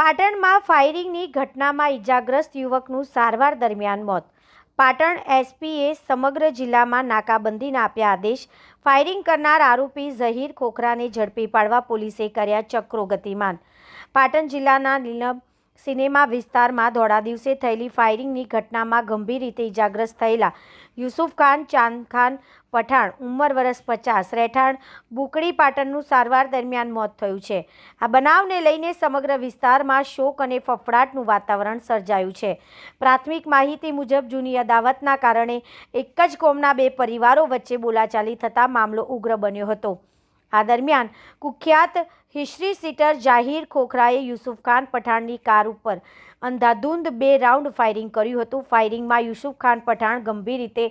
પાટણમાં ફાયરિંગની ઘટનામાં ઇજાગ્રસ્ત યુવકનું સારવાર દરમિયાન મોત. પાટણ એસપીએ સમગ્ર જિલ્લામાં નાકાબંધીના આપ્યા આદેશ. ફાયરિંગ કરનાર આરોપી ઝહીર ખોખરાને ઝડપી પાડવા પોલીસે કર્યા ચક્રો ગતિમાન. પાટણ જિલ્લાના નીલમ સિનેમા વિસ્તારમાં ધોળા દિવસે થયેલી ફાયરિંગની ઘટનામાં ગંભીર રીતે ઇજાગ્રસ્ત થયેલા યુસુફ ખાન ચાંદખાન પઠાણ ઉંમર વર્ષ 50 રહેઠાણ બુકડી પાટણનું સારવાર દરમિયાન મોત થયું છે. આ બનાવને લઈને સમગ્ર વિસ્તારમાં શોક અને ફફડાટનું વાતાવરણ સર્જાયું છે. પ્રાથમિક માહિતી મુજબ જૂની અદાવતના કારણે એક જ કોમના બે પરિવારો વચ્ચે બોલાચાલી થતાં મામલો ઉગ્ર બન્યો હતો. આ દરમિયાન કુખ્યાત હિસ્ટ્રી સીટર ઝહીર ખોખરાએ યુસુફ ખાન પઠાણની કાર ઉપર અંધાધૂંધ 2 રાઉન્ડ ફાયરિંગ કર્યું હતું. ફાયરિંગમાં યુસુફ ખાન પઠાણ ગંભીર રીતે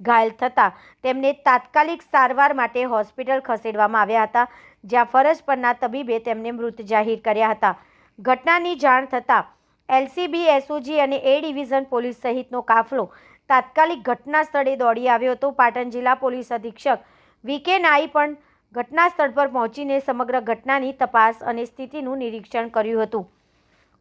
ઘાયલ થતાં તેમને તાત્કાલિક સારવાર માટે હોસ્પિટલ ખસેડવામાં આવ્યા હતા, જ્યાં ફરજ પરના તબીબે તેમને મૃત જાહેર કર્યા હતા. ઘટનાની જાણ થતાં એલસીબી, એસઓજી અને એ ડિવિઝન પોલીસ સહિતનો કાફલો તાત્કાલિક ઘટના સ્થળે દોડી આવ્યો હતો. પાટણ જિલ્લા પોલીસ અધિક્ષક વીકે નાઈ પણ ઘટના સ્થળ પર પહોંચીને સમગ્ર ઘટનાની તપાસ અને સ્થિતિનું નિરીક્ષણ કર્યું હતું.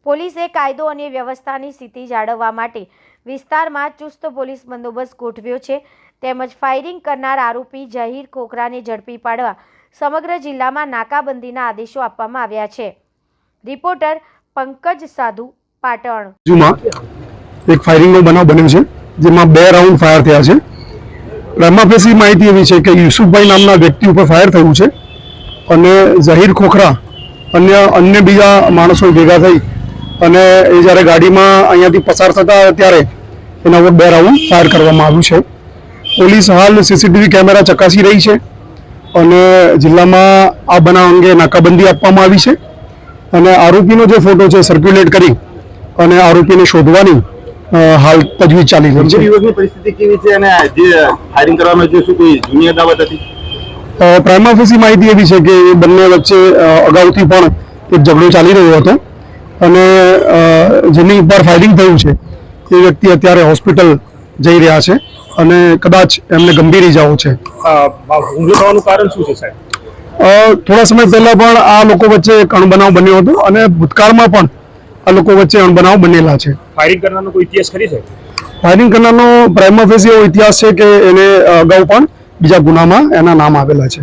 પોલીસે કાયદો અને વ્યવસ્થાની સ્થિતિ જાળવવા માટે વિસ્તારમાં ચુસ્ત પોલીસ બંદોબસ્ત ગોઠવ્યો છે. તેમજ ફાયરિંગ કરનાર આરોપી ઝહીર ખોખરાને ઝડપી પાડવા સમગ્ર જિલ્લામાં નાકાબંધીના આદેશો આપવામાં આવ્યા છે. રિપોર્ટર પંકજ સાધુ, પાટણ. એક ફાયરિંગનો બનાવ બન્યો છે, જેમાં 2 રાઉન્ડ ફાયર થયા છે. પ્રાઇમા ફેસી માહિતી એવી છે કે યુસુફભાઈ નામના વ્યક્તિ ઉપર ફાયર થયું છે અને ઝહીર ખોખરા અન્ય બીજા માણસો ભેગા થઈ અને એ જ્યારે ગાડીમાં અહીંયાથી પસાર થતા ત્યારે એના ઉપર 2 રાઉન્ડ ફાયર કરવામાં આવ્યું છે. પોલીસ હાલ સીસીટીવી કેમેરા ચકાસી રહી છે અને જિલ્લામાં આ બનાવ અંગે નાકાબંધી આપવામાં આવી છે અને આરોપીનો જે ફોટો છે સર્ક્યુલેટ કરી અને આરોપીને શોધવાની હાલ તજવીજ ચાલી રહી છે. યુવકની પરિસ્થિતિ કેવી છે અને જે ફાયરિંગ કરવામાં જે શું કોઈ જૂની અદાવત હતી? પ્રાઇમા ફેસી માહિતી એવી છે કે એ બંને વચ્ચે અગાઉથી પણ એક ઝઘડો ચાલી રહ્યો હતો અને જેની ઉપર ફાયરિંગ થયું છે એ વ્યક્તિ અત્યારે હોસ્પિટલ જઈ રહ્યા છે અને કદાચ એમને ગંભીર ઇજાઓ છે. હુમલો થવાનું કારણ શું છે સાહેબ? થોડા સમય પહેલા પણ આ લોકો વચ્ચે એક અણબનાવ બન્યો હતો અને ભૂતકાળમાં પણ આ લોકો વચ્ચે અણબનાવ બનેલા છે. ફાયરિંગ કરનારનો કોઈ ઇતિહાસ ખરી છે? ફાયરિંગ કરનારનો પ્રાઇમા ફેસી એવો ઇતિહાસ છે કે એને અગાઉ પણ બીજા ગુનામાં એના નામ આવેલા છે.